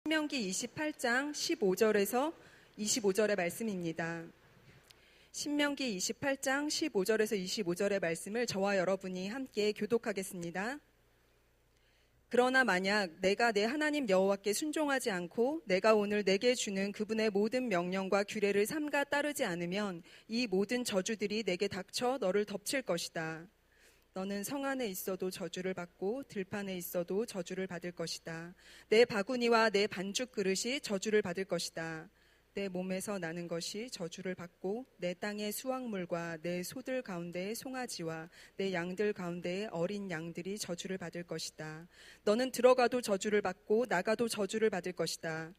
신명기 28장 15절에서 25절의 말씀입니다. 신명기 28장 15절에서 25절의 말씀을 저와 여러분이 함께 교독하겠습니다. 그러나 만약 내가 내 하나님 여호와께 순종하지 않고 내가 오늘 내게 주는 그분의 모든 명령과 규례를 삼가 따르지 않으면 이 모든 저주들이 내게 닥쳐 너를 덮칠 것이다. 너는 성 안에 있어도 저주를 받고 들판에 있어도 저주를 받을 것이다. 내 바구니와 내 반죽 그릇이 저주를 받을 것이다. 내 몸에서 나는 것이 저주를 받고 내 땅의 수확물과 내 소들 가운데의 송아지와 내 양들 가운데의 어린 양들이 저주를 받을 것이다. 너는 들어가도 저주를 받고 나가도 저주를 받을 것이다.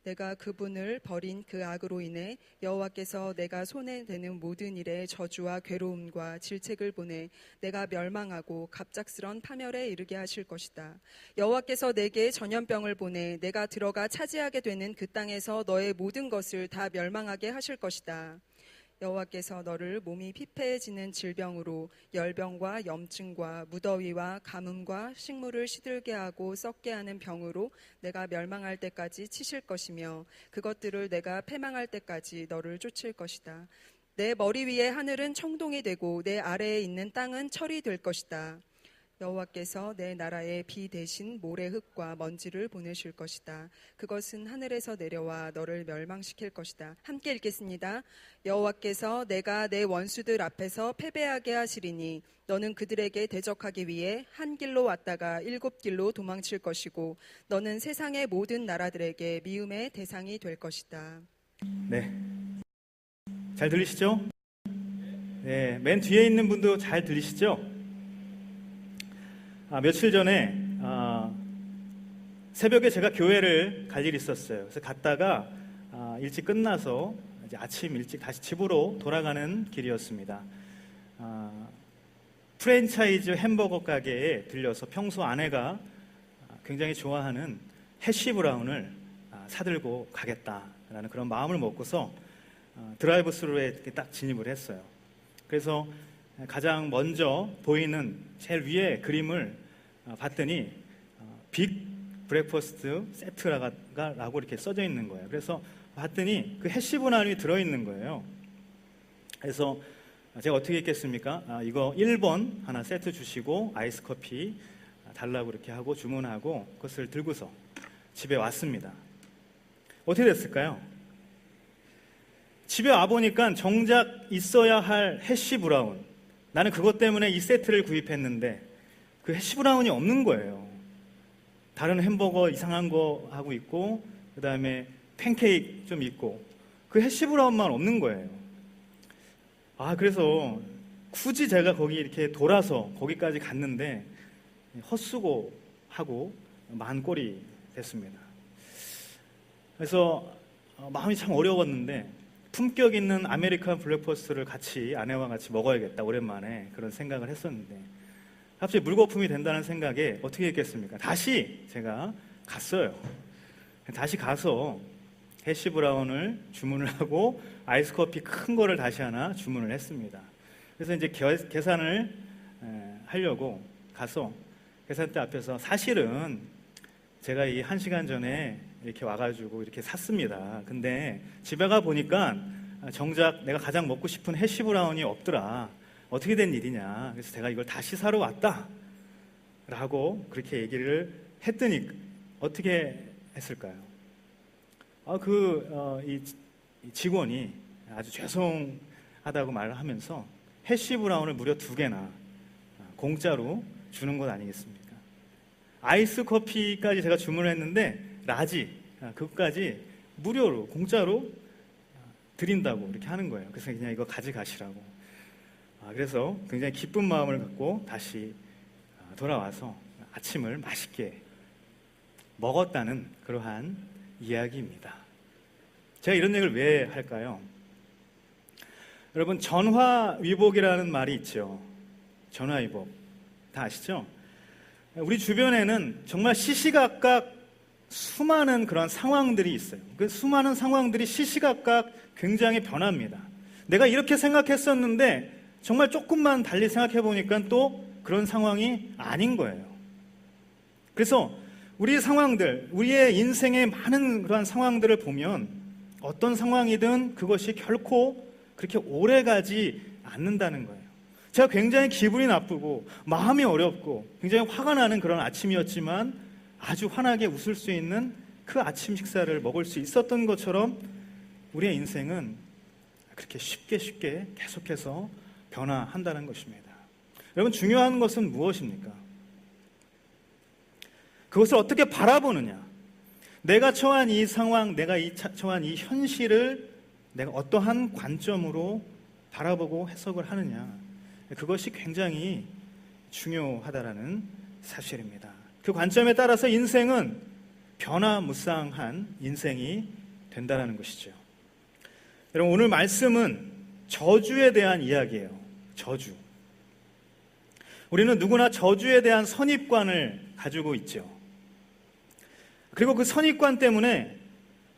내가 그분을 버린 그 악으로 인해 여호와께서 내가 손에 대는 모든 일에 저주와 괴로움과 질책을 보내 내가 멸망하고 갑작스런 파멸에 이르게 하실 것이다. 여호와께서 내게 전염병을 보내 내가 들어가 차지하게 되는 그 땅에서 너의 모든 것을 다 멸망하게 하실 것이다. 여호와께서 너를 몸이 피폐해지는 질병으로 열병과 염증과 무더위와 가뭄과 식물을 시들게 하고 썩게 하는 병으로 내가 멸망할 때까지 치실 것이며 그것들을 내가 패망할 때까지 너를 쫓을 것이다. 내 머리 위에 하늘은 청동이 되고 내 아래에 있는 땅은 철이 될 것이다. 여호와께서 내 나라에 비 대신 모래흙과 먼지를 보내실 것이다. 그것은 하늘에서 내려와 너를 멸망시킬 것이다. 함께 읽겠습니다. 여호와께서 내가 내 원수들 앞에서 패배하게 하시리니 너는 그들에게 대적하기 위해 한 길로 왔다가 7길로 도망칠 것이고 너는 세상의 모든 나라들에게 미움의 대상이 될 것이다. 네, 잘 들리시죠? 네, 맨 뒤에 있는 분도 잘 들리시죠? 며칠 전에 새벽에 제가 교회를 갈 일이 있었어요. 그래서 갔다가 일찍 끝나서 이제 아침 일찍 다시 집으로 돌아가는 길이었습니다. 프랜차이즈 햄버거 가게에 들려서 평소 아내가 굉장히 좋아하는 해시브라운을 사들고 가겠다라는 그런 마음을 먹고서 드라이브 스루에 이렇게 딱 진입을 했어요. 그래서 가장 먼저 보이는 제일 위에 그림을 봤더니 빅 브렉퍼스트 세트라고 이렇게 써져 있는 거예요. 그래서 봤더니 그 해시브라운이 들어있는 거예요. 그래서 제가 어떻게 했겠습니까? 이거 1번 하나 세트 주시고 아이스 커피 달라고 이렇게 하고 주문하고 그것을 들고서 집에 왔습니다. 어떻게 됐을까요? 집에 와보니까 정작 있어야 할 해시브라운, 나는 그것 때문에 이 세트를 구입했는데 그 해시브라운이 없는 거예요. 다른 햄버거 이상한 거 하고 있고 그 다음에 팬케이크 좀 있고 그 해시브라운만 없는 거예요. 그래서 굳이 제가 거기 이렇게 돌아서 거기까지 갔는데 헛수고하고 만꼴이 됐습니다. 그래서 마음이 참 어려웠는데 품격 있는 아메리칸 블랙퍼스트를 같이 아내와 같이 먹어야겠다, 오랜만에 그런 생각을 했었는데 갑자기 물거품이 된다는 생각에 어떻게 했겠습니까? 다시 제가 갔어요. 다시 가서 해시브라운을 주문을 하고 아이스커피 큰 거를 다시 하나 주문을 했습니다. 그래서 이제 계산을 하려고 가서 계산대 앞에서 사실은 제가 이 1시간 전에 이렇게 와가지고 이렇게 샀습니다. 근데 집에 가 보니까 정작 내가 가장 먹고 싶은 해시브라운이 없더라. 어떻게 된 일이냐. 그래서 제가 이걸 다시 사러 왔다 라고 그렇게 얘기를 했더니 어떻게 했을까요? 이 직원이 아주 죄송하다고 말을 하면서 해시브라운을 무려 2개나 공짜로 주는 것 아니겠습니까? 아이스 커피까지 제가 주문을 했는데 라지 그것까지 무료로 공짜로 드린다고 이렇게 하는 거예요. 그래서 그냥 이거 가져가시라고. 그래서 굉장히 기쁜 마음을 갖고 다시 돌아와서 아침을 맛있게 먹었다는 그러한 이야기입니다. 제가 이런 얘기를 왜 할까요? 여러분, 전화위복이라는 말이 있죠. 전화위복 다 아시죠? 우리 주변에는 정말 시시각각 수많은 그런 상황들이 있어요. 그 수많은 상황들이 시시각각 굉장히 변합니다. 내가 이렇게 생각했었는데 정말 조금만 달리 생각해 보니까 또 그런 상황이 아닌 거예요. 그래서 우리 상황들, 우리의 인생의 많은 그러한 상황들을 보면 어떤 상황이든 그것이 결코 그렇게 오래 가지 않는다는 거예요. 제가 굉장히 기분이 나쁘고 마음이 어렵고 굉장히 화가 나는 그런 아침이었지만 아주 환하게 웃을 수 있는 그 아침 식사를 먹을 수 있었던 것처럼 우리의 인생은 그렇게 쉽게 계속해서 변화한다는 것입니다. 여러분, 중요한 것은 무엇입니까? 그것을 어떻게 바라보느냐? 내가 처한 이 상황, 내가 처한 이 현실을 내가 어떠한 관점으로 바라보고 해석을 하느냐? 그것이 굉장히 중요하다라는 사실입니다. 그 관점에 따라서 인생은 변화무쌍한 인생이 된다는 것이죠. 여러분, 오늘 말씀은 저주에 대한 이야기예요. 저주. 우리는 누구나 저주에 대한 선입관을 가지고 있죠. 그리고 그 선입관 때문에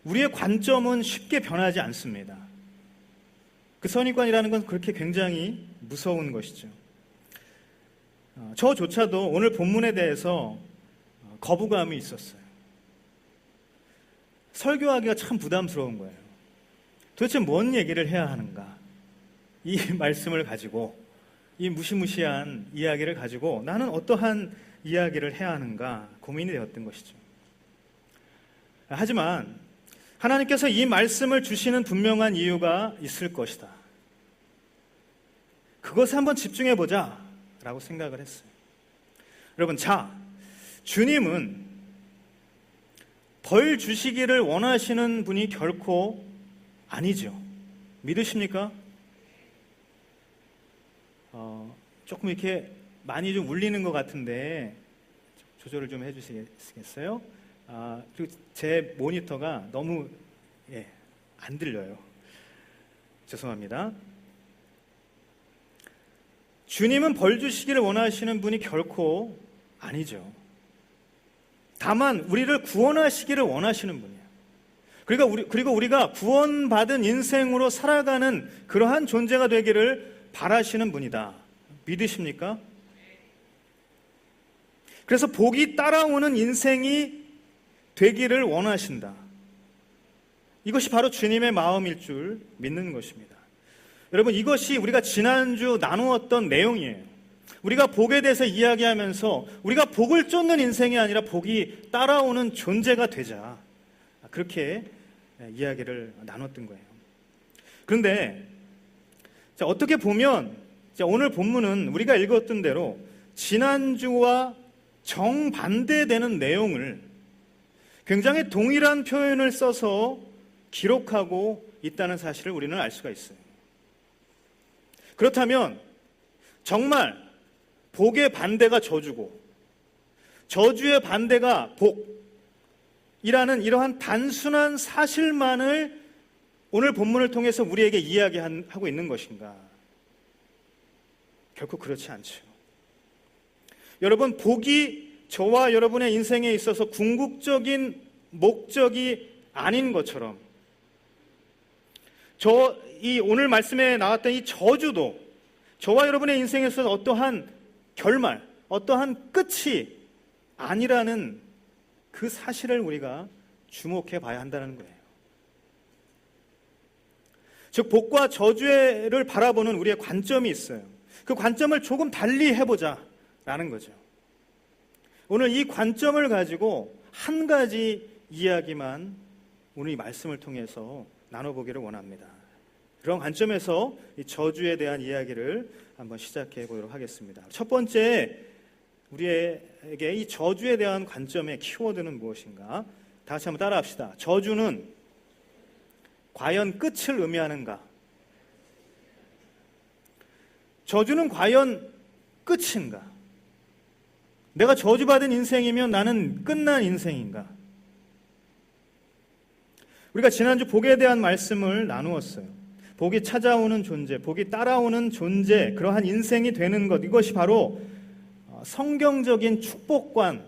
우리의 관점은 쉽게 변하지 않습니다. 그 선입관이라는 건 그렇게 굉장히 무서운 것이죠. 저조차도 오늘 본문에 대해서 거부감이 있었어요. 설교하기가 참 부담스러운 거예요. 도대체 뭔 얘기를 해야 하는가? 이 말씀을 가지고, 이 무시무시한 이야기를 가지고 나는 어떠한 이야기를 해야 하는가 고민이 되었던 것이죠. 하지만 하나님께서 이 말씀을 주시는 분명한 이유가 있을 것이다. 그것에 한번 집중해보자 라고 생각을 했어요. 여러분, 주님은 벌 주시기를 원하시는 분이 결코 아니죠. 믿으십니까? 조금 이렇게 많이 좀 울리는 것 같은데 조절을 좀 해주시겠어요? 그리고 제 모니터가 너무 안 들려요. 죄송합니다. 주님은 벌 주시기를 원하시는 분이 결코 아니죠. 다만 우리를 구원하시기를 원하시는 분이에요. 그리고 우리가 구원받은 인생으로 살아가는 그러한 존재가 되기를 바라시는 분이다. 믿으십니까? 그래서 복이 따라오는 인생이 되기를 원하신다. 이것이 바로 주님의 마음일 줄 믿는 것입니다. 여러분, 이것이 우리가 지난주 나누었던 내용이에요. 우리가 복에 대해서 이야기하면서 우리가 복을 쫓는 인생이 아니라 복이 따라오는 존재가 되자, 그렇게 이야기를 나눴던 거예요. 그런데 어떻게 보면 오늘 본문은 우리가 읽었던 대로 지난주와 정반대되는 내용을 굉장히 동일한 표현을 써서 기록하고 있다는 사실을 우리는 알 수가 있어요. 그렇다면 정말 복의 반대가 저주고 저주의 반대가 복이라는 이러한 단순한 사실만을 오늘 본문을 통해서 우리에게 이야기하고 있는 것인가? 결코 그렇지 않죠. 여러분, 복이 저와 여러분의 인생에 있어서 궁극적인 목적이 아닌 것처럼 이 오늘 말씀에 나왔던 이 저주도 저와 여러분의 인생에서 어떠한 결말, 어떠한 끝이 아니라는 그 사실을 우리가 주목해 봐야 한다는 거예요. 즉, 복과 저주를 바라보는 우리의 관점이 있어요. 그 관점을 조금 달리 해보자라는 거죠. 오늘 이 관점을 가지고 한 가지 이야기만 오늘 이 말씀을 통해서 나눠보기를 원합니다. 그런 관점에서 이 저주에 대한 이야기를 한번 시작해 보도록 하겠습니다. 첫 번째, 우리에게 이 저주에 대한 관점의 키워드는 무엇인가? 다 같이 한번 따라합시다. 저주는 과연 끝을 의미하는가? 저주는 과연 끝인가? 내가 저주받은 인생이면 나는 끝난 인생인가? 우리가 지난주 복에 대한 말씀을 나누었어요. 복이 찾아오는 존재, 복이 따라오는 존재, 그러한 인생이 되는 것, 이것이 바로 성경적인 축복관,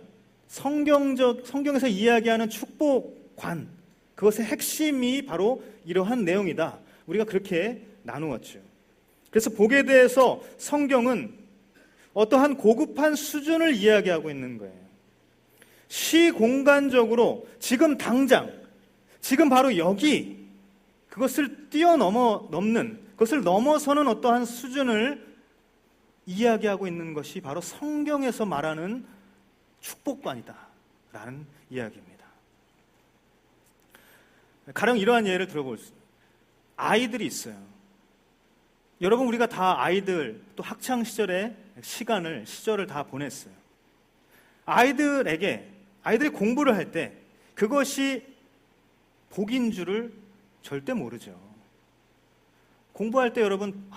성경에서 이야기하는 축복관, 그것의 핵심이 바로 이러한 내용이다. 우리가 그렇게 나누었죠. 그래서 복에 대해서 성경은 어떠한 고급한 수준을 이야기하고 있는 거예요. 시공간적으로 지금 당장, 지금 바로 여기 그것을 뛰어넘는, 그것을 넘어서는 어떠한 수준을 이야기하고 있는 것이 바로 성경에서 말하는 축복관이다 라는 이야기입니다. 가령 이러한 예를 들어볼 수 있어요. 아이들이 있어요. 여러분, 우리가 다 아이들, 또 학창 시절의 시절을 다 보냈어요. 아이들이 공부를 할 때 그것이 복인 줄을 절대 모르죠. 공부할 때 여러분,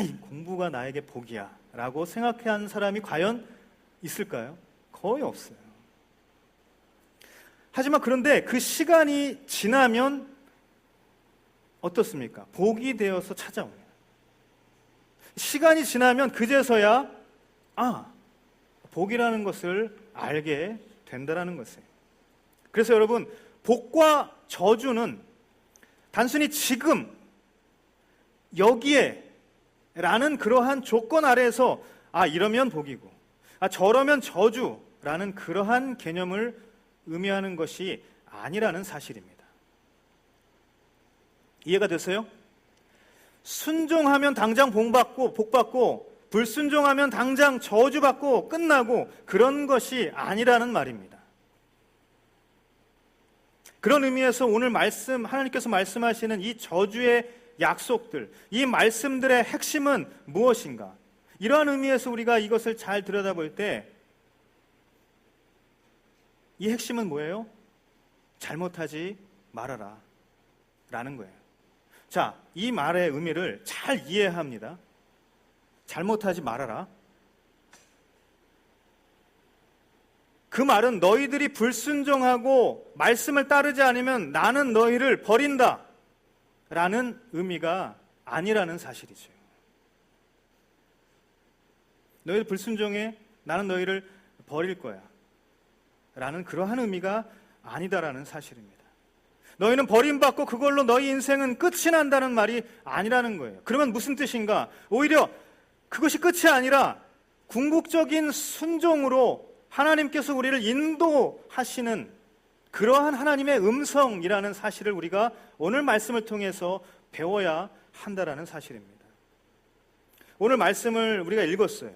이 공부가 나에게 복이야 라고 생각하는 사람이 과연 있을까요? 거의 없어요. 하지만 그런데 그 시간이 지나면 어떻습니까? 복이 되어서 찾아옵니다. 시간이 지나면 그제서야 복이라는 것을 알게 된다는 것이에요. 그래서 여러분, 복과 저주는 단순히 지금 여기에 라는 그러한 조건 아래에서 이러면 복이고 저러면 저주라는 그러한 개념을 의미하는 것이 아니라는 사실입니다. 이해가 되세요? 순종하면 당장 복받고 불순종하면 당장 저주받고 끝나고 그런 것이 아니라는 말입니다. 그런 의미에서 오늘 하나님께서 말씀하시는 이 저주의 약속들, 이 말씀들의 핵심은 무엇인가? 이러한 의미에서 우리가 이것을 잘 들여다볼 때 이 핵심은 뭐예요? 잘못하지 말아라 라는 거예요. 자, 이 말의 의미를 잘 이해합니다. 잘못하지 말아라. 그 말은 너희들이 불순종하고 말씀을 따르지 않으면 나는 너희를 버린다 라는 의미가 아니라는 사실이죠. 너희들 불순종해, 나는 너희를 버릴 거야 라는 그러한 의미가 아니다라는 사실입니다. 너희는 버림받고 그걸로 너희 인생은 끝이 난다는 말이 아니라는 거예요. 그러면 무슨 뜻인가? 오히려 그것이 끝이 아니라 궁극적인 순종으로 하나님께서 우리를 인도하시는 그러한 하나님의 음성이라는 사실을 우리가 오늘 말씀을 통해서 배워야 한다라는 사실입니다. 오늘 말씀을 우리가 읽었어요.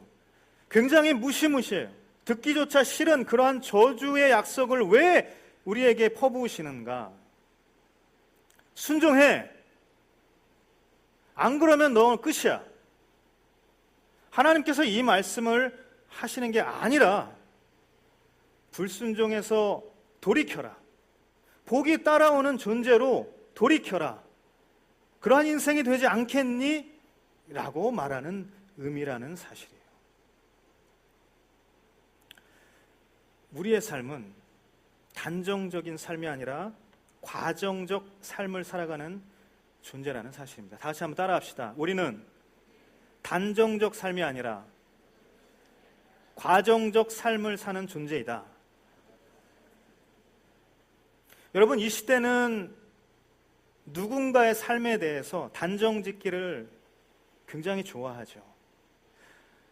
굉장히 무시무시해요. 듣기조차 싫은 그러한 저주의 약속을 왜 우리에게 퍼부으시는가? 순종해. 안 그러면 너 끝이야. 하나님께서 이 말씀을 하시는 게 아니라 불순종해서 돌이켜라. 복이 따라오는 존재로 돌이켜라. 그러한 인생이 되지 않겠니? 라고 말하는 의미라는 사실이에요. 우리의 삶은 단정적인 삶이 아니라 과정적 삶을 살아가는 존재라는 사실입니다. 다 같이 한번 따라합시다. 우리는 단정적 삶이 아니라 과정적 삶을 사는 존재이다. 여러분, 이 시대는 누군가의 삶에 대해서 단정 짓기를 굉장히 좋아하죠.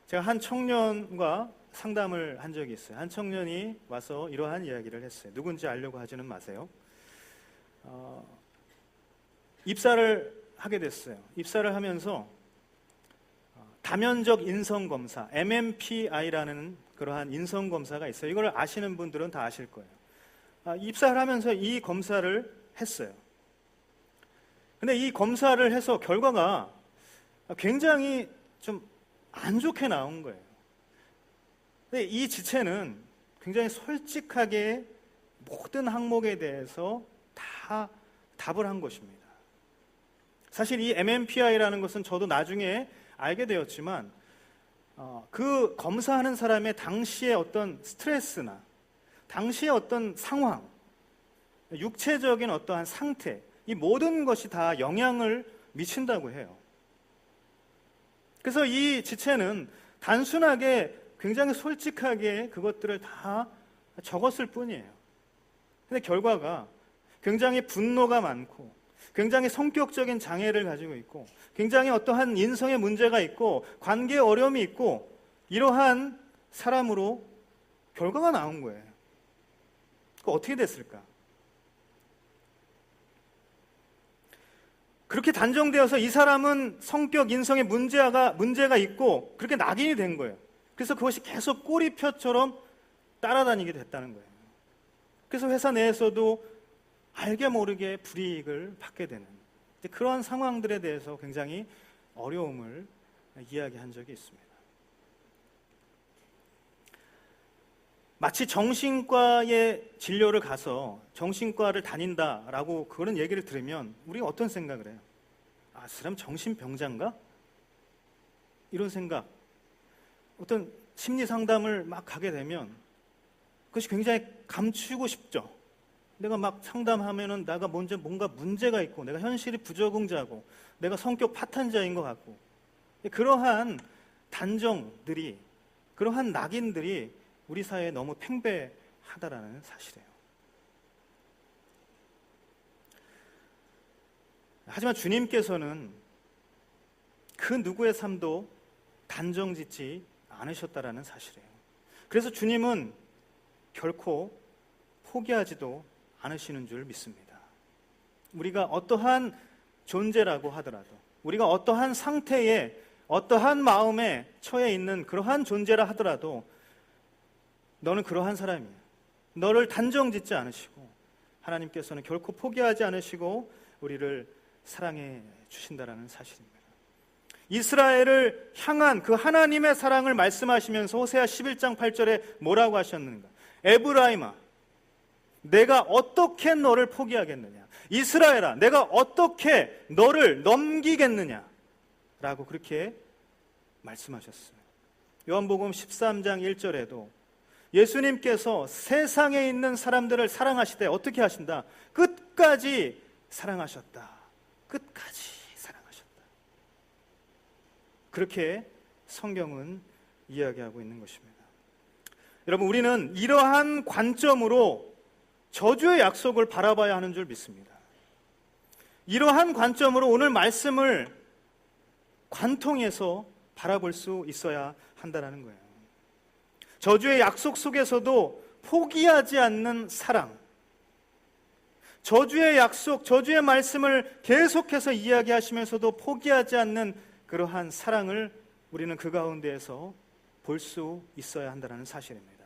제가 한 청년과 상담을 한 적이 있어요. 한 청년이 와서 이러한 이야기를 했어요. 누군지 알려고 하지는 마세요. 입사를 하게 됐어요. 입사를 하면서 다면적 인성검사, MMPI라는 그러한 인성검사가 있어요. 이걸 아시는 분들은 다 아실 거예요. 입사를 하면서 이 검사를 했어요. 근데 이 검사를 해서 결과가 굉장히 좀 안 좋게 나온 거예요. 근데 이 지체는 굉장히 솔직하게 모든 항목에 대해서 다 답을 한 것입니다. 사실 이 MMPI라는 것은 저도 나중에 알게 되었지만 그 검사하는 사람의 당시의 어떤 스트레스나 당시의 어떤 상황, 육체적인 어떠한 상태, 이 모든 것이 다 영향을 미친다고 해요. 그래서 이 지체는 단순하게 굉장히 솔직하게 그것들을 다 적었을 뿐이에요. 근데 결과가 굉장히 분노가 많고 굉장히 성격적인 장애를 가지고 있고 굉장히 어떠한 인성의 문제가 있고 관계에 어려움이 있고 이러한 사람으로 결과가 나온 거예요. 어떻게 됐을까? 그렇게 단정되어서 이 사람은 성격, 인성에 문제가 있고 그렇게 낙인이 된 거예요. 그래서 그것이 계속 꼬리표처럼 따라다니게 됐다는 거예요. 그래서 회사 내에서도 알게 모르게 불이익을 받게 되는 그러한 상황들에 대해서 굉장히 어려움을 이야기한 적이 있습니다. 마치 정신과의 진료를 가서 정신과를 다닌다라고 그런 얘기를 들으면 우리가 어떤 생각을 해요? 아, 사람 정신병자인가? 이런 생각. 어떤 심리 상담을 막 가게 되면 그것이 굉장히 감추고 싶죠. 내가 막 상담하면은 내가 뭔가 문제가 있고 내가 현실이 부적응자고 내가 성격 파탄자인 것 같고 그러한 단정들이 그러한 낙인들이 우리 사회에 너무 팽배하다라는 사실이에요. 하지만 주님께서는 그 누구의 삶도 단정짓지 않으셨다라는 사실이에요. 그래서 주님은 결코 포기하지도 않으시는 줄 믿습니다. 우리가 어떠한 존재라고 하더라도 우리가 어떠한 상태에 어떠한 마음에 처해 있는 그러한 존재라 하더라도 너는 그러한 사람이야. 너를 단정짓지 않으시고 하나님께서는 결코 포기하지 않으시고 우리를 사랑해 주신다라는 사실입니다. 이스라엘을 향한 그 하나님의 사랑을 말씀하시면서 호세아 11장 8절에 뭐라고 하셨는가? 에브라임아, 내가 어떻게 너를 포기하겠느냐? 이스라엘아, 내가 어떻게 너를 넘기겠느냐? 라고 그렇게 말씀하셨어요. 요한복음 13장 1절에도 예수님께서 세상에 있는 사람들을 사랑하시되 어떻게 하신다? 끝까지 사랑하셨다. 끝까지 사랑하셨다. 그렇게 성경은 이야기하고 있는 것입니다. 여러분, 우리는 이러한 관점으로 저주의 약속을 바라봐야 하는 줄 믿습니다. 이러한 관점으로 오늘 말씀을 관통해서 바라볼 수 있어야 한다는 거예요. 저주의 약속 속에서도 포기하지 않는 사랑, 저주의 약속, 저주의 말씀을 계속해서 이야기하시면서도 포기하지 않는 그러한 사랑을 우리는 그 가운데에서 볼 수 있어야 한다는 사실입니다.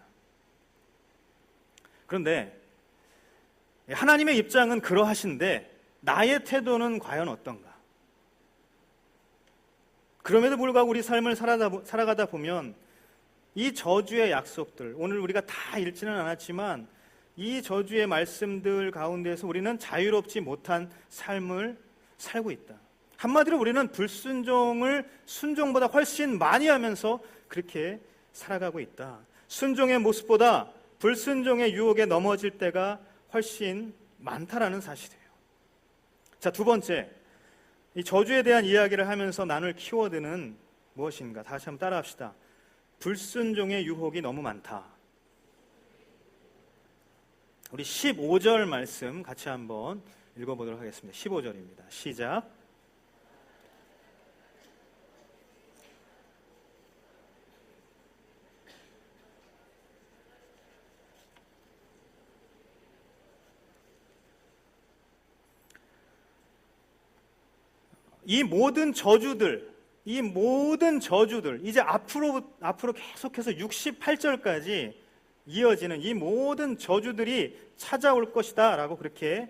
그런데 하나님의 입장은 그러하신데 나의 태도는 과연 어떤가? 그럼에도 불구하고 우리 삶을 살아가다 보면 이 저주의 약속들, 오늘 우리가 다 읽지는 않았지만 이 저주의 말씀들 가운데서 우리는 자유롭지 못한 삶을 살고 있다. 한마디로 우리는 불순종을 순종보다 훨씬 많이 하면서 그렇게 살아가고 있다. 순종의 모습보다 불순종의 유혹에 넘어질 때가 훨씬 많다라는 사실이에요. 자, 두 번째, 이 저주에 대한 이야기를 하면서 나눌 키워드는 무엇인가? 다시 한번 따라합시다. 불순종의 유혹이 너무 많다. 우리 15절 말씀 같이 한번 읽어보도록 하겠습니다. 15절입니다. 시작. 이 모든 저주들, 이제 앞으로 계속해서 68절까지 이어지는 이 모든 저주들이 찾아올 것이다 라고 그렇게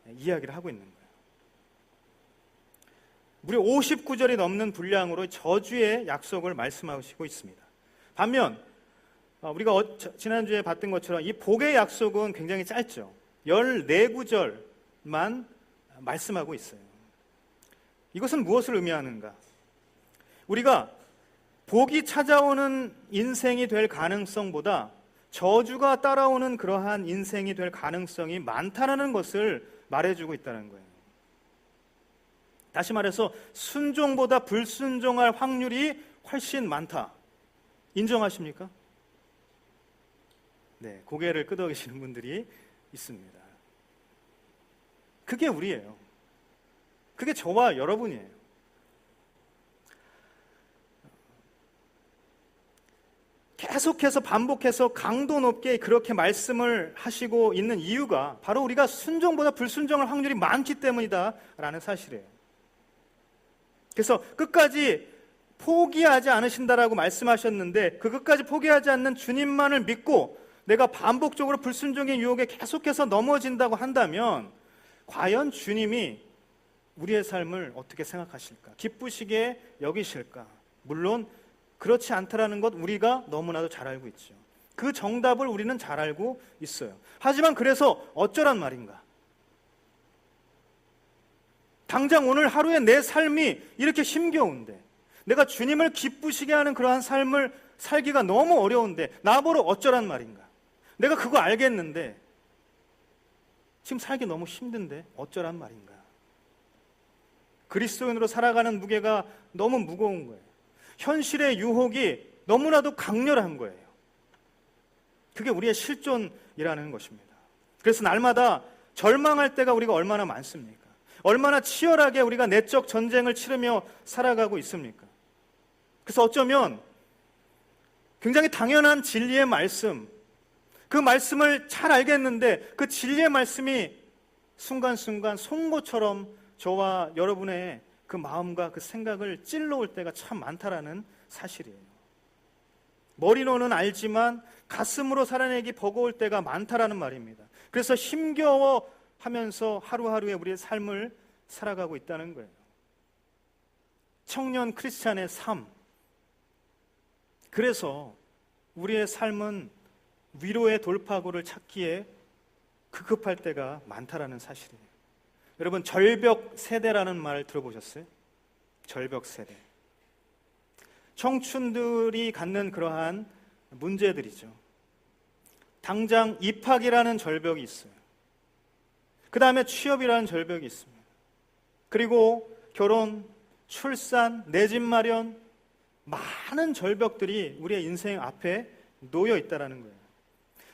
이야기를 하고 있는 거예요. 무려 59절이 넘는 분량으로 저주의 약속을 말씀하시고 있습니다. 반면 우리가 지난주에 봤던 것처럼 이 복의 약속은 굉장히 짧죠. 14구절만 말씀하고 있어요. 이것은 무엇을 의미하는가? 우리가 복이 찾아오는 인생이 될 가능성보다 저주가 따라오는 그러한 인생이 될 가능성이 많다는 것을 말해주고 있다는 거예요. 다시 말해서 순종보다 불순종할 확률이 훨씬 많다. 인정하십니까? 네, 고개를 끄덕이시는 분들이 있습니다. 그게 우리예요. 그게 저와 여러분이에요. 계속해서 반복해서 강도 높게 그렇게 말씀을 하시고 있는 이유가 바로 우리가 순종보다 불순종할 확률이 많기 때문이다라는 사실이에요. 그래서 끝까지 포기하지 않으신다라고 말씀하셨는데 그 끝까지 포기하지 않는 주님만을 믿고 내가 반복적으로 불순종의 유혹에 계속해서 넘어진다고 한다면 과연 주님이 우리의 삶을 어떻게 생각하실까? 기쁘시게 여기실까? 물론 그렇지 않다라는 것 우리가 너무나도 잘 알고 있죠. 그 정답을 우리는 잘 알고 있어요. 하지만 그래서 어쩌란 말인가? 당장 오늘 하루에 내 삶이 이렇게 힘겨운데 내가 주님을 기쁘시게 하는 그러한 삶을 살기가 너무 어려운데 나보러 어쩌란 말인가? 내가 그거 알겠는데 지금 살기 너무 힘든데 어쩌란 말인가? 그리스도인으로 살아가는 무게가 너무 무거운 거예요. 현실의 유혹이 너무나도 강렬한 거예요. 그게 우리의 실존이라는 것입니다. 그래서 날마다 절망할 때가 우리가 얼마나 많습니까? 얼마나 치열하게 우리가 내적 전쟁을 치르며 살아가고 있습니까? 그래서 어쩌면 굉장히 당연한 진리의 말씀, 그 말씀을 잘 알겠는데 그 진리의 말씀이 순간순간 송곳처럼 저와 여러분의 그 마음과 그 생각을 찔러올 때가 참 많다라는 사실이에요. 머리로는 알지만 가슴으로 살아내기 버거울 때가 많다라는 말입니다. 그래서 힘겨워하면서 하루하루의 우리의 삶을 살아가고 있다는 거예요. 청년 크리스찬의 삶. 그래서 우리의 삶은 위로의 돌파구를 찾기에 급급할 때가 많다라는 사실이에요. 여러분, 절벽 세대라는 말 들어보셨어요? 절벽 세대. 청춘들이 갖는 그러한 문제들이죠. 당장 입학이라는 절벽이 있어요. 그 다음에 취업이라는 절벽이 있습니다. 그리고 결혼, 출산, 내 집 마련, 많은 절벽들이 우리의 인생 앞에 놓여 있다는 거예요.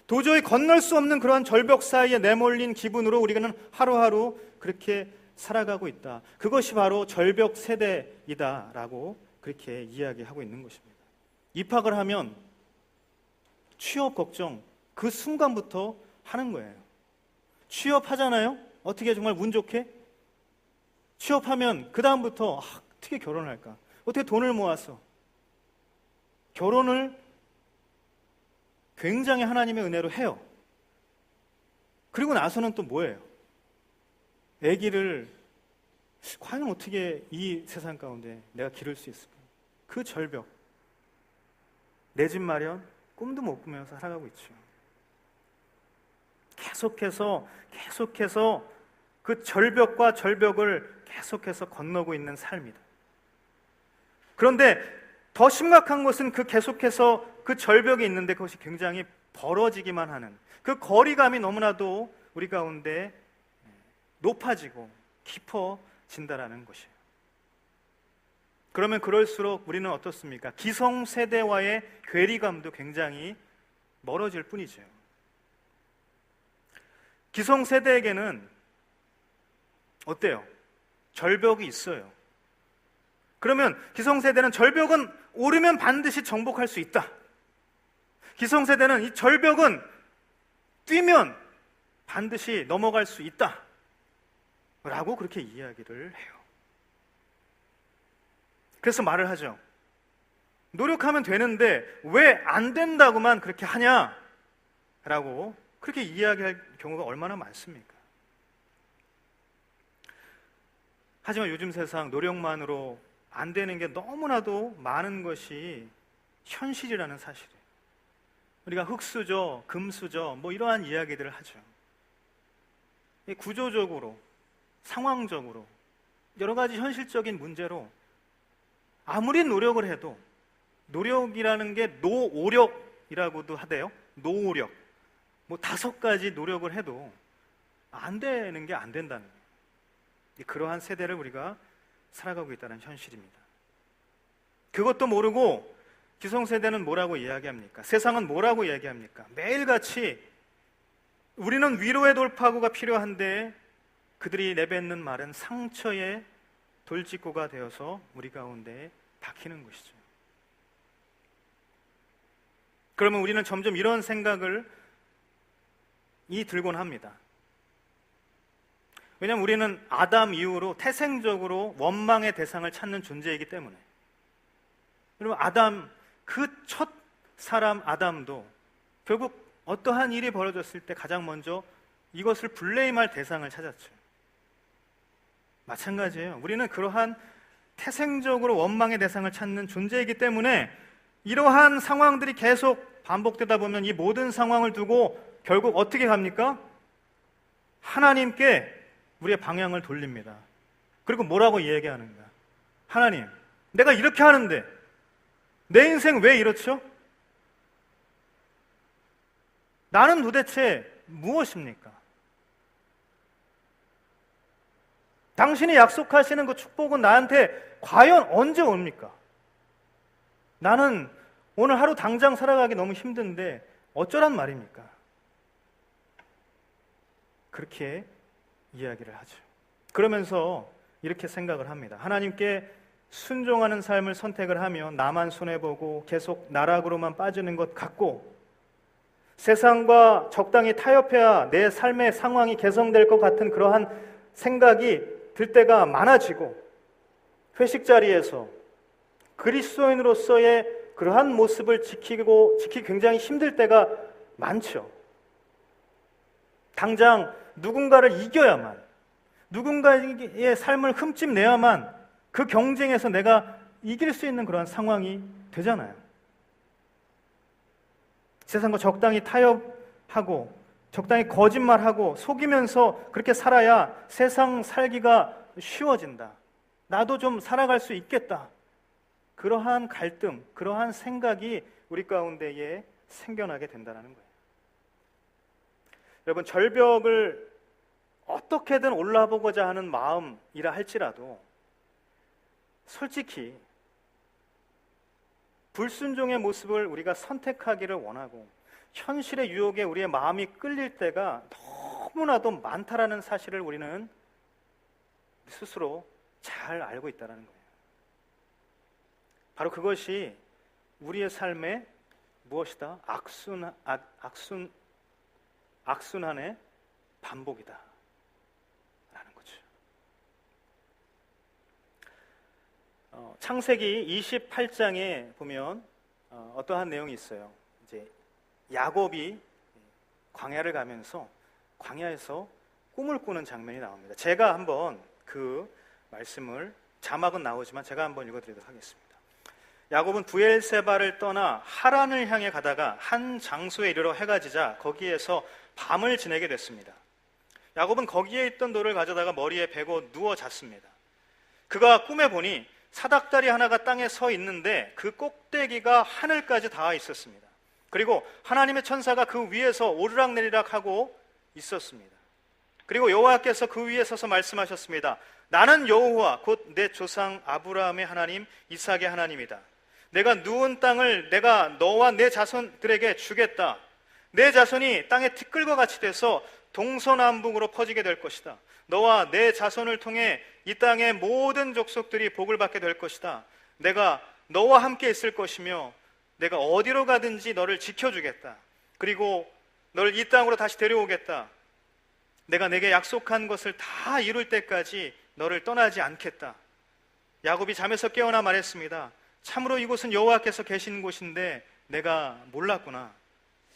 도저히 건널 수 없는 그러한 절벽 사이에 내몰린 기분으로 우리는 하루하루 그렇게 살아가고 있다. 그것이 바로 절벽 세대이다라고 그렇게 이야기하고 있는 것입니다. 입학을 하면 취업 걱정 그 순간부터 하는 거예요. 취업하잖아요? 어떻게 정말 운 좋게? 취업하면 그 다음부터 어떻게 결혼을 할까? 어떻게 돈을 모아서 결혼을 굉장히 하나님의 은혜로 해요. 그리고 나서는 또 뭐예요? 아기를 과연 어떻게 이 세상 가운데 내가 기를 수 있을까? 그 절벽, 내 집 마련, 꿈도 못 꾸면서 살아가고 있죠. 계속해서 그 절벽과 절벽을 계속해서 건너고 있는 삶이다. 그런데 더 심각한 것은 그 계속해서 그 절벽이 있는데 그것이 굉장히 벌어지기만 하는 그 거리감이 너무나도 우리 가운데 높아지고 깊어진다라는 것이에요. 그러면 그럴수록 우리는 어떻습니까? 기성세대와의 괴리감도 굉장히 멀어질 뿐이죠. 기성세대에게는 어때요? 절벽이 있어요. 그러면 기성세대는 절벽은 오르면 반드시 정복할 수 있다. 기성세대는 이 절벽은 뛰면 반드시 넘어갈 수 있다 라고 그렇게 이야기를 해요. 그래서 말을 하죠. 노력하면 되는데 왜 안 된다고만 그렇게 하냐 라고 그렇게 이야기할 경우가 얼마나 많습니까? 하지만 요즘 세상 노력만으로 안 되는 게 너무나도 많은 것이 현실이라는 사실이에요. 우리가 흙수저, 금수저 뭐 이러한 이야기들을 하죠. 구조적으로, 상황적으로 여러 가지 현실적인 문제로 아무리 노력을 해도 노력이라는 게 노오력이라고도 하대요. 노오력. 뭐 5가지 노력을 해도 안 되는 게 안 된다는 거예요. 그러한 세대를 우리가 살아가고 있다는 현실입니다. 그것도 모르고 기성세대는 뭐라고 이야기합니까? 세상은 뭐라고 이야기합니까? 매일같이 우리는 위로의 돌파구가 필요한데 그들이 내뱉는 말은 상처의 돌직구가 되어서 우리 가운데 박히는 것이죠. 그러면 우리는 점점 이런 생각을 들곤 합니다. 왜냐하면 우리는 아담 이후로 태생적으로 원망의 대상을 찾는 존재이기 때문에. 여러분, 아담, 그 첫 사람 아담도 결국 어떠한 일이 벌어졌을 때 가장 먼저 이것을 블레임할 대상을 찾았죠. 마찬가지예요. 우리는 그러한 태생적으로 원망의 대상을 찾는 존재이기 때문에 이러한 상황들이 계속 반복되다 보면 이 모든 상황을 두고 결국 어떻게 갑니까? 하나님께 우리의 방향을 돌립니다. 그리고 뭐라고 이야기하는가? 하나님, 내가 이렇게 하는데 내 인생 왜 이렇죠? 나는 도대체 무엇입니까? 당신이 약속하시는 그 축복은 나한테 과연 언제 옵니까? 나는 오늘 하루 당장 살아가기 너무 힘든데 어쩌란 말입니까? 그렇게 이야기를 하죠. 그러면서 이렇게 생각을 합니다. 하나님께 순종하는 삶을 선택을 하면 나만 손해보고 계속 나락으로만 빠지는 것 같고, 세상과 적당히 타협해야 내 삶의 상황이 개선될 것 같은 그러한 생각이 들 때가 많아지고, 회식 자리에서 그리스도인으로서의 그러한 모습을 지키기 굉장히 힘들 때가 많죠. 당장 누군가를 이겨야만, 누군가의 삶을 흠집내야만 그 경쟁에서 내가 이길 수 있는 그런 상황이 되잖아요. 세상과 적당히 타협하고 적당히 거짓말하고 속이면서 그렇게 살아야 세상 살기가 쉬워진다. 나도 좀 살아갈 수 있겠다. 그러한 갈등, 그러한 생각이 우리 가운데에 생겨나게 된다는 거예요. 여러분, 절벽을 어떻게든 올라보고자 하는 마음이라 할지라도 솔직히 불순종의 모습을 우리가 선택하기를 원하고 현실의 유혹에 우리의 마음이 끌릴 때가 너무나도 많다라는 사실을 우리는 스스로 잘 알고 있다는 거예요. 바로 그것이 우리의 삶의 무엇이다? 악순환의 반복이다 라는 거죠. 창세기 28장에 보면 어떠한 내용이 있어요. 이제 야곱이 광야를 가면서 광야에서 꿈을 꾸는 장면이 나옵니다. 제가 한번 그 말씀을, 자막은 나오지만 제가 한번 읽어드리도록 하겠습니다. 야곱은 부엘세바를 떠나 하란을 향해 가다가 한 장소에 이르러 해가 지자 거기에서 밤을 지내게 됐습니다. 야곱은 거기에 있던 돌을 가져다가 머리에 베고 누워 잤습니다. 그가 꿈에 보니 사닥다리 하나가 땅에 서 있는데 그 꼭대기가 하늘까지 닿아 있었습니다. 그리고 하나님의 천사가 그 위에서 오르락내리락 하고 있었습니다. 그리고 여호와께서 그 위에 서서 말씀하셨습니다. 나는 여호와 곧 내 조상 아브라함의 하나님, 이삭의 하나님이다. 내가 누운 땅을 내가 너와 내 자손들에게 주겠다. 내 자손이 땅의 티끌과 같이 돼서 동서남북으로 퍼지게 될 것이다. 너와 내 자손을 통해 이 땅의 모든 족속들이 복을 받게 될 것이다. 내가 너와 함께 있을 것이며 내가 어디로 가든지 너를 지켜주겠다. 그리고 너를 이 땅으로 다시 데려오겠다. 내가 내게 약속한 것을 다 이룰 때까지 너를 떠나지 않겠다. 야곱이 잠에서 깨어나 말했습니다. 참으로 이곳은 여호와께서 계신 곳인데 내가 몰랐구나.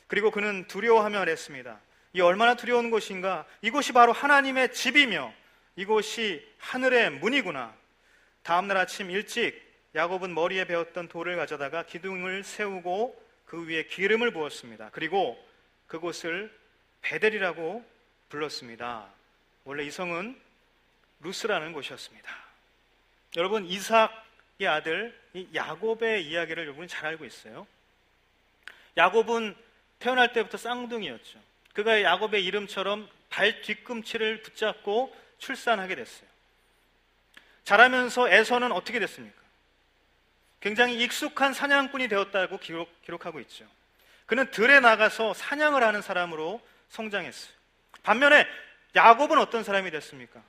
그리고 그는 두려워하며 말했습니다. 이 얼마나 두려운 곳인가. 이곳이 바로 하나님의 집이며 이곳이 하늘의 문이구나. 다음날 아침 일찍 야곱은 머리에 베었던 돌을 가져다가 기둥을 세우고 그 위에 기름을 부었습니다. 그리고 그곳을 베델이라고 불렀습니다. 원래 이 성은 루스라는 곳이었습니다. 여러분, 이삭의 아들 이 야곱의 이야기를 여러분이 잘 알고 있어요. 야곱은 태어날 때부터 쌍둥이였죠. 그가 야곱의 이름처럼 발 뒤꿈치를 붙잡고 출산하게 됐어요. 자라면서 에서는 어떻게 됐습니까? 굉장히 익숙한 사냥꾼이 되었다고 기록하고 있죠. 그는 들에 나가서 사냥을 하는 사람으로 성장했어요. 반면에 야곱은 어떤 사람이 됐습니까?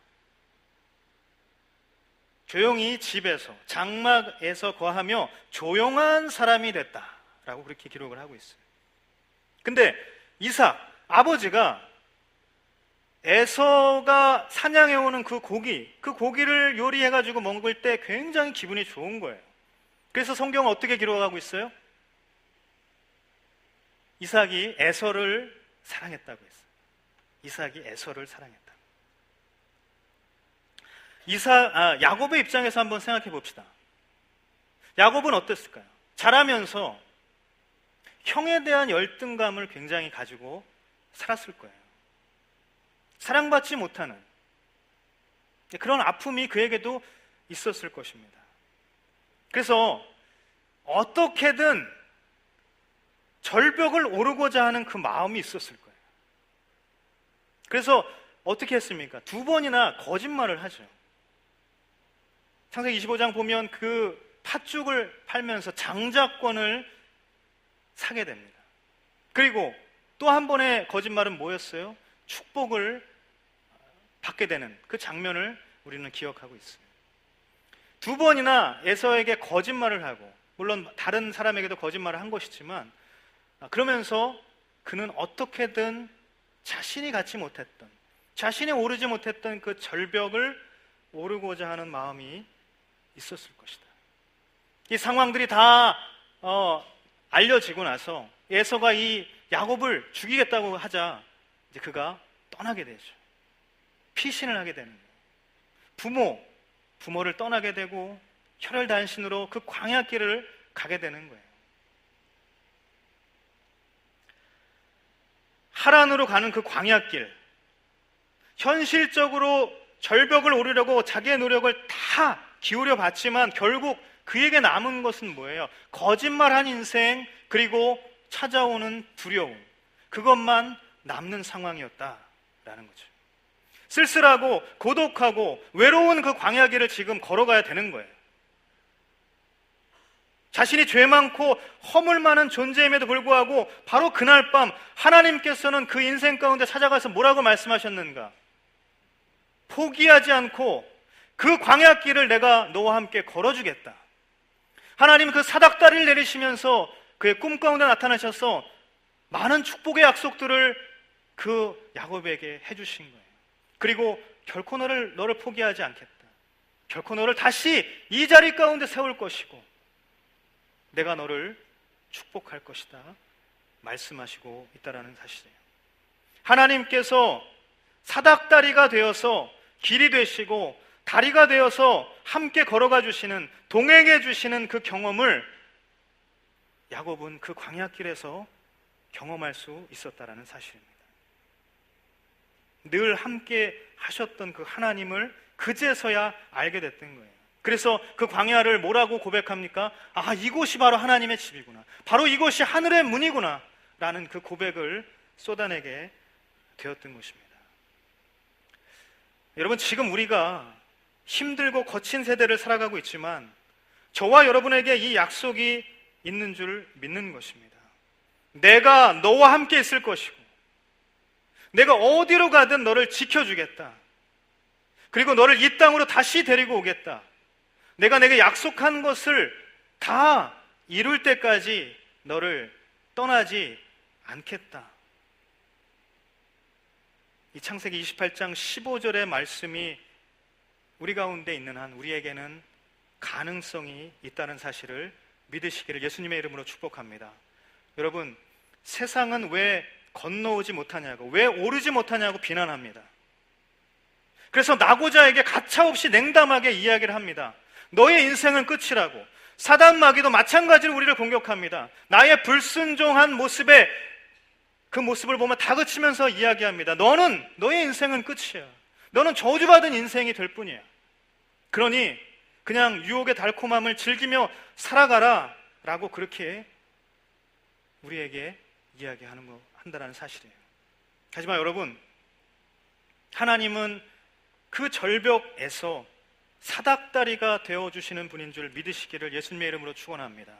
조용히 집에서 장막에서 거하며 조용한 사람이 됐다라는 라고 그렇게 기록을 하고 있어요. 근데 이삭, 아버지가 에서가 사냥해오는 그 고기를 요리해가지고 먹을 때 굉장히 기분이 좋은 거예요. 그래서 성경은 어떻게 기록하고 있어요? 이삭이 에서를 사랑했다고 했어요. 이삭이 에서를 사랑했다. 야곱의 입장에서 한번 생각해 봅시다. 야곱은 어땠을까요? 자라면서 형에 대한 열등감을 굉장히 가지고 살았을 거예요. 사랑받지 못하는 그런 아픔이 그에게도 있었을 것입니다. 그래서 어떻게든 절벽을 오르고자 하는 그 마음이 있었을 거예요. 그래서 어떻게 했습니까? 2번이나 거짓말을 하죠. 창세기 25장 보면 그 팥죽을 팔면서 장자권을 사게 됩니다. 그리고 또 한 번의 거짓말은 뭐였어요? 축복을 받게 되는 그 장면을 우리는 기억하고 있습니다. 2번이나 에서에게 거짓말을 하고, 물론 다른 사람에게도 거짓말을 한 것이지만, 그러면서 그는 어떻게든 자신이 갖지 못했던, 자신이 오르지 못했던 그 절벽을 오르고자 하는 마음이 있었을 것이다. 이 상황들이 다 알려지고 나서 에서가 이 야곱을 죽이겠다고 하자 이제 그가 떠나게 되죠. 피신을 하게 되는 거예요. 부모를 떠나게 되고 혈혈단신으로 그 광야길을 가게 되는 거예요. 하란으로 가는 그 광야길, 현실적으로 절벽을 오르려고 자기의 노력을 다 기울여 봤지만 결국 그에게 남은 것은 뭐예요? 거짓말한 인생, 그리고 찾아오는 두려움, 그것만 남는 상황이었다라는 거죠. 쓸쓸하고 고독하고 외로운 그 광야길을 지금 걸어가야 되는 거예요. 자신이 죄 많고 허물 많은 존재임에도 불구하고 바로 그날 밤 하나님께서는 그 인생 가운데 찾아가서 뭐라고 말씀하셨는가? 포기하지 않고 그 광야길을 내가 너와 함께 걸어주겠다. 하나님 그 사닥다리를 내리시면서 그의 꿈 가운데 나타나셔서 많은 축복의 약속들을 그 야곱에게 해주신 거예요. 그리고 결코 너를 포기하지 않겠다. 결코 너를 다시 이 자리 가운데 세울 것이고 내가 너를 축복할 것이다 말씀하시고 있다라는 사실이에요. 하나님께서 사닥다리가 되어서 길이 되시고 다리가 되어서 함께 걸어가 주시는, 동행해 주시는 그 경험을 야곱은 그 광야길에서 경험할 수 있었다라는 사실입니다. 늘 함께 하셨던 그 하나님을 그제서야 알게 됐던 거예요. 그래서 그 광야를 뭐라고 고백합니까? 아, 이곳이 바로 하나님의 집이구나, 바로 이곳이 하늘의 문이구나 라는 그 고백을 쏟아내게 되었던 것입니다. 여러분, 지금 우리가 힘들고 거친 세대를 살아가고 있지만 저와 여러분에게 이 약속이 있는 줄 믿는 것입니다. 내가 너와 함께 있을 것이고 내가 어디로 가든 너를 지켜주겠다. 그리고 너를 이 땅으로 다시 데리고 오겠다. 내가 내게 약속한 것을 다 이룰 때까지 너를 떠나지 않겠다. 이 창세기 28장 15절의 말씀이 우리 가운데 있는 한 우리에게는 가능성이 있다는 사실을 믿으시기를 예수님의 이름으로 축복합니다. 여러분, 세상은 왜 건너오지 못하냐고, 왜 오르지 못하냐고 비난합니다. 그래서 나고자에게 가차없이 냉담하게 이야기를 합니다. 너의 인생은 끝이라고. 사단 마귀도 마찬가지로 우리를 공격합니다. 나의 불순종한 모습에 그 모습을 보면 다그치면서 이야기합니다. 너의 인생은 끝이야. 너는 저주받은 인생이 될 뿐이야. 그러니 그냥 유혹의 달콤함을 즐기며 살아가라 라고 그렇게 우리에게 한다는 사실이에요. 하지만 여러분, 하나님은 그 절벽에서 사닥다리가 되어주시는 분인 줄 믿으시기를 예수님의 이름으로 축원합니다.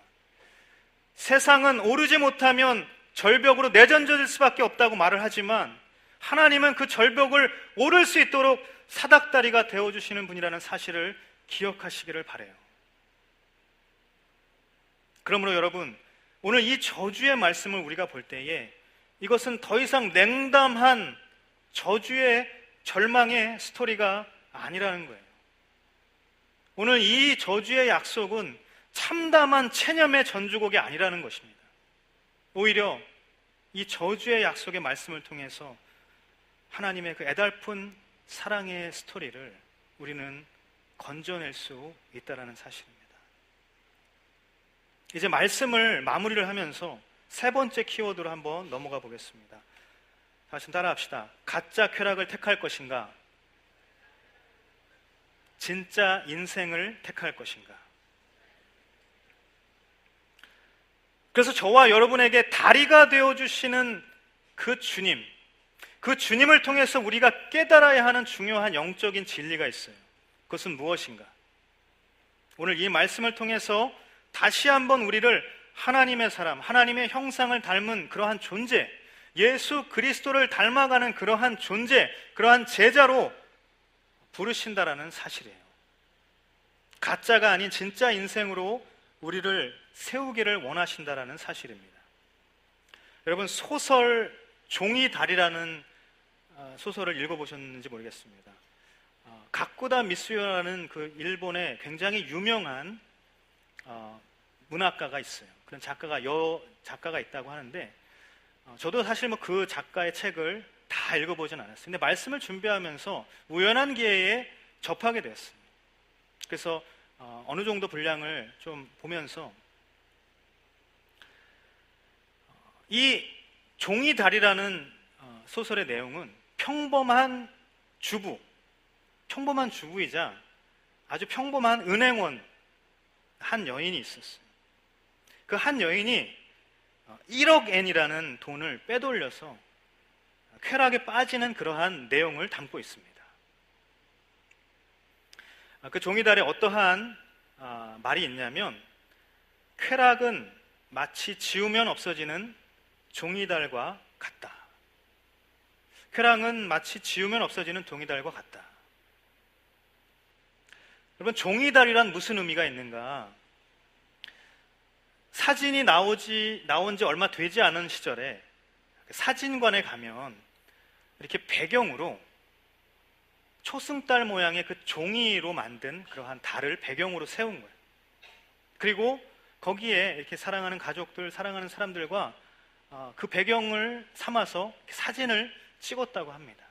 세상은 오르지 못하면 절벽으로 내던져질 수밖에 없다고 말을 하지만 하나님은 그 절벽을 오를 수 있도록 사닥다리가 되어주시는 분이라는 사실을 기억하시기를 바라요. 그러므로 여러분, 오늘 이 저주의 말씀을 우리가 볼 때에 이것은 더 이상 냉담한 저주의 절망의 스토리가 아니라는 거예요. 오늘 이 저주의 약속은 참담한 체념의 전주곡이 아니라는 것입니다. 오히려 이 저주의 약속의 말씀을 통해서 하나님의 그 애달픈 사랑의 스토리를 우리는 건져낼 수 있다는 사실입니다. 이제 말씀을 마무리를 하면서 세 번째 키워드로 한번 넘어가 보겠습니다. 다시 따라합시다. 가짜 쾌락을 택할 것인가? 진짜 인생을 택할 것인가? 그래서 저와 여러분에게 다리가 되어주시는 그 주님, 그 주님을 통해서 우리가 깨달아야 하는 중요한 영적인 진리가 있어요. 그것은 무엇인가? 오늘 이 말씀을 통해서 다시 한번 우리를 하나님의 사람, 하나님의 형상을 닮은 그러한 존재, 예수 그리스도를 닮아가는 그러한 존재, 그러한 제자로 부르신다라는 사실이에요. 가짜가 아닌 진짜 인생으로 우리를 세우기를 원하신다라는 사실입니다. 여러분, 소설 종이 달이라는 소설을 읽어보셨는지 모르겠습니다. 가쿠다 미쓰요라는 그 일본의 굉장히 유명한 문학가가 있어요. 그런 작가가 있다고 하는데 저도 사실 그 작가의 책을 다 읽어보진 않았어요. 근데 말씀을 준비하면서 우연한 기회에 접하게 되었어요. 그래서 어느 정도 분량을 좀 보면서 이 종이 달이라는 소설의 내용은 평범한 주부이자 아주 평범한 은행원 한 여인이 있었어요. 그 한 여인이 1억 엔이라는 돈을 빼돌려서 쾌락에 빠지는 그러한 내용을 담고 있습니다. 그 종이달에 어떠한 말이 있냐면, 쾌락은 마치 지우면 없어지는 종이달과 같다. 쾌락은 마치 지우면 없어지는 종이달과 같다. 여러분, 종이달이란 무슨 의미가 있는가? 사진이 나온 지 얼마 되지 않은 시절에 사진관에 가면 이렇게 배경으로 초승달 모양의 그 종이로 만든 그러한 달을 배경으로 세운 거예요. 그리고 거기에 이렇게 사랑하는 가족들, 사랑하는 사람들과 그 배경을 삼아서 사진을 찍었다고 합니다.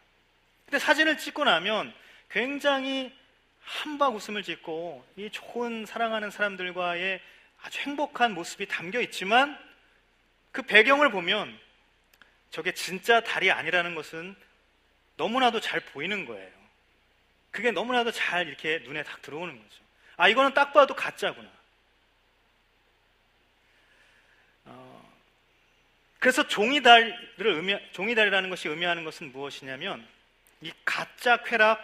근데 사진을 찍고 나면 굉장히 한박 웃음을 짓고 이 좋은 사랑하는 사람들과의 아주 행복한 모습이 담겨 있지만, 그 배경을 보면 저게 진짜 달이 아니라는 것은 너무나도 잘 보이는 거예요. 그게 너무나도 잘 이렇게 눈에 딱 들어오는 거죠. 이거는 딱 봐도 가짜구나. 그래서 종이달이라는 것이 의미하는 것은 무엇이냐면, 이 가짜 쾌락,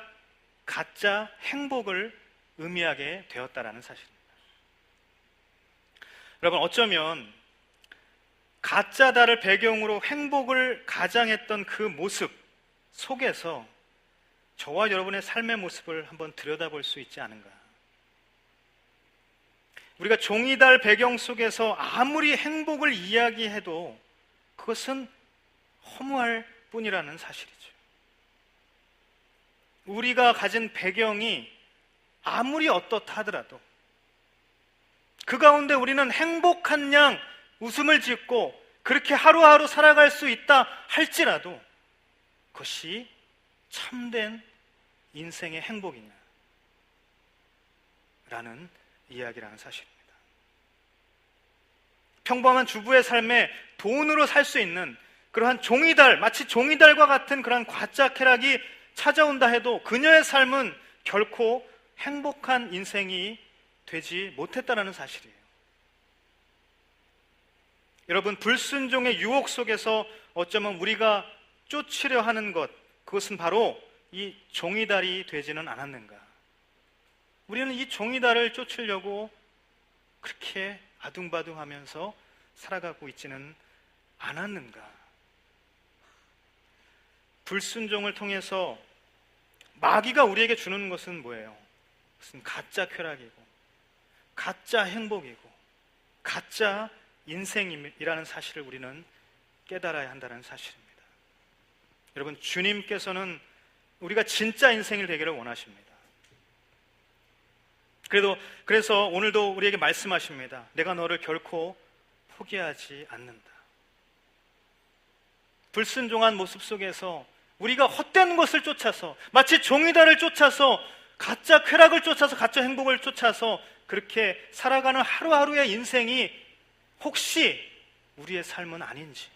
가짜 행복을 의미하게 되었다라는 사실입니다. 여러분, 어쩌면 가짜 달을 배경으로 행복을 가장했던 그 모습 속에서 저와 여러분의 삶의 모습을 한번 들여다볼 수 있지 않은가? 우리가 종이달 배경 속에서 아무리 행복을 이야기해도 그것은 허무할 뿐이라는 사실이죠. 우리가 가진 배경이 아무리 어떻다 하더라도 그 가운데 우리는 행복한 양 웃음을 짓고 그렇게 하루하루 살아갈 수 있다 할지라도 그것이 참된 인생의 행복이냐 라는 이야기라는 사실입니다. 평범한 주부의 삶에 돈으로 살 수 있는 그러한 종이달, 마치 종이달과 같은 그러한 가짜 쾌락이 찾아온다 해도 그녀의 삶은 결코 행복한 인생이 되지 못했다는 사실이에요. 여러분, 불순종의 유혹 속에서 어쩌면 우리가 쫓으려 하는 것, 그것은 바로 이 종이달이 되지는 않았는가? 우리는 이 종이달을 쫓으려고 그렇게 아둥바둥하면서 살아가고 있지는 않았는가? 불순종을 통해서 마귀가 우리에게 주는 것은 뭐예요? 그것은 가짜 쾌락이고 가짜 행복이고 가짜 인생이라는 사실을 우리는 깨달아야 한다는 사실입니다. 여러분, 주님께서는 우리가 진짜 인생을 되기를 원하십니다. 그래서 오늘도 우리에게 말씀하십니다. 내가 너를 결코 포기하지 않는다. 불순종한 모습 속에서 우리가 헛된 것을 쫓아서, 마치 종이다를 쫓아서, 가짜 쾌락을 쫓아서, 가짜 행복을 쫓아서 그렇게 살아가는 하루하루의 인생이 혹시 우리의 삶은 아닌지,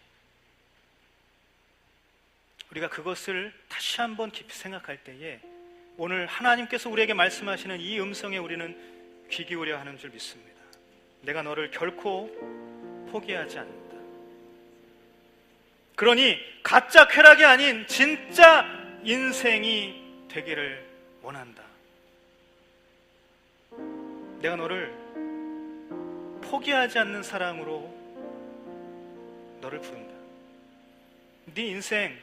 우리가 그것을 다시 한번 깊이 생각할 때에 오늘 하나님께서 우리에게 말씀하시는 이 음성에 우리는 귀 기울여야 하는 줄 믿습니다. 내가 너를 결코 포기하지 않는다. 그러니 가짜 쾌락이 아닌 진짜 인생이 되기를 원한다. 내가 너를 포기하지 않는 사랑으로 너를 부른다. 네 인생,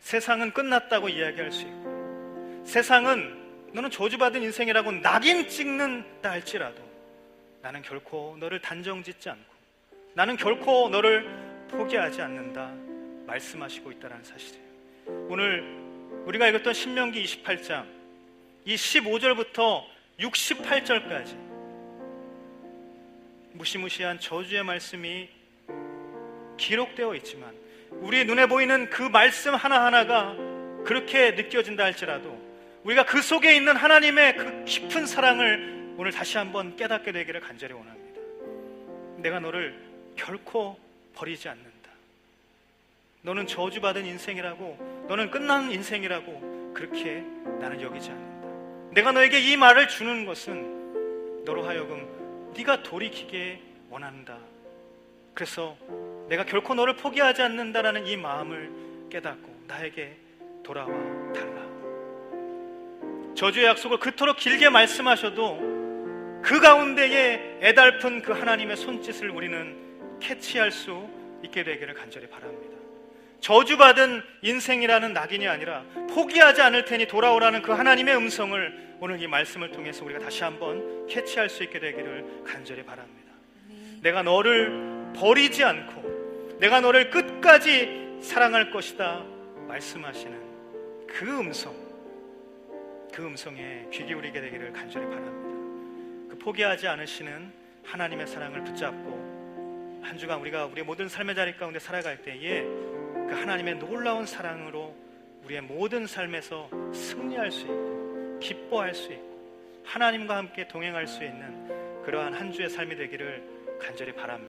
세상은 끝났다고 이야기할 수 있고, 세상은 너는 저주받은 인생이라고 낙인 찍는다 할지라도 나는 결코 너를 단정짓지 않고, 나는 결코 너를 포기하지 않는다 말씀하시고 있다는 사실이에요. 오늘 우리가 읽었던 신명기 28장 이 15절부터 68절까지 무시무시한 저주의 말씀이 기록되어 있지만, 우리의 눈에 보이는 그 말씀 하나하나가 그렇게 느껴진다 할지라도 우리가 그 속에 있는 하나님의 그 깊은 사랑을 오늘 다시 한번 깨닫게 되기를 간절히 원합니다. 내가 너를 결코 버리지 않는다. 너는 저주받은 인생이라고, 너는 끝난 인생이라고 그렇게 나는 여기지 않는다. 내가 너에게 이 말을 주는 것은 너로 하여금 네가 돌이키게 원한다. 그래서 내가 결코 너를 포기하지 않는다라는 이 마음을 깨닫고 나에게 돌아와 달라. 저주의 약속을 그토록 길게 말씀하셔도 그 가운데에 애달픈 그 하나님의 손짓을 우리는 캐치할 수 있게 되기를 간절히 바랍니다. 저주받은 인생이라는 낙인이 아니라 포기하지 않을 테니 돌아오라는 그 하나님의 음성을 오늘 이 말씀을 통해서 우리가 다시 한번 캐치할 수 있게 되기를 간절히 바랍니다. 내가 너를 버리지 않고 내가 너를 끝까지 사랑할 것이다 말씀하시는 그 음성에 귀 기울이게 되기를 간절히 바랍니다. 그 포기하지 않으시는 하나님의 사랑을 붙잡고 한 주간 우리가 우리의 모든 삶의 자리 가운데 살아갈 때에 그 하나님의 놀라운 사랑으로 우리의 모든 삶에서 승리할 수 있고 기뻐할 수 있고 하나님과 함께 동행할 수 있는 그러한 한 주의 삶이 되기를 간절히 바랍니다.